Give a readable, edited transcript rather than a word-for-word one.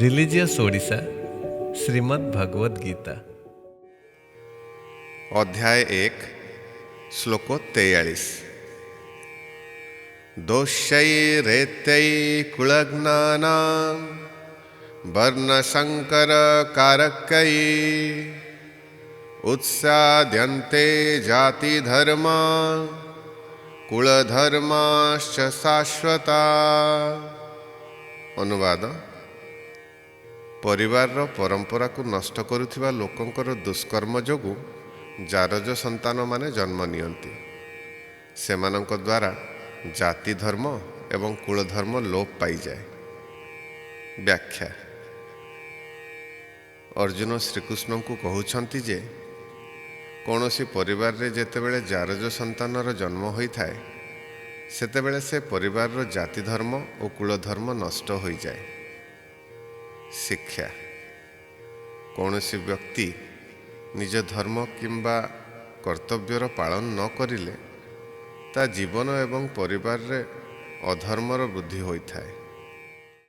Religious Odisha ଶ୍ରୀମଦ୍ ଭଗବଦ୍ ଗୀତା अध्याय 1 श्लोक 43 दोषैरेत्यै कुलज्ञानां वर्णशङ्करकारकै उत्साद्यन्ते जातिधर्मा कुलधर्माश्च शाश्वता। अनुवाद। परिवार परंपरा को नष्ट करुथिबा लोकंकर दुष्कर्म जोगु जारज संतान माने जन्म नियंती। सेमानंक द्वारा जाति धर्म एवं कुलधर्म लोप पाई जाए। व्याख्या। अर्जुन श्रीकृष्ण को कहउछंती जे कौनसी परिवार रे जेतेबेले जारज संतानर जन्म होइथाए सेतेबेले से परिवार जाति धर्म और कुलधर्म नष्ट हो जाए। शिक्षा। कौनसी व्यक्ति निज धर्म किंबा कर्तव्यर पालन न करिले ता जीवन एवं परिवार रे अधर्मर वृद्धि होइथाए।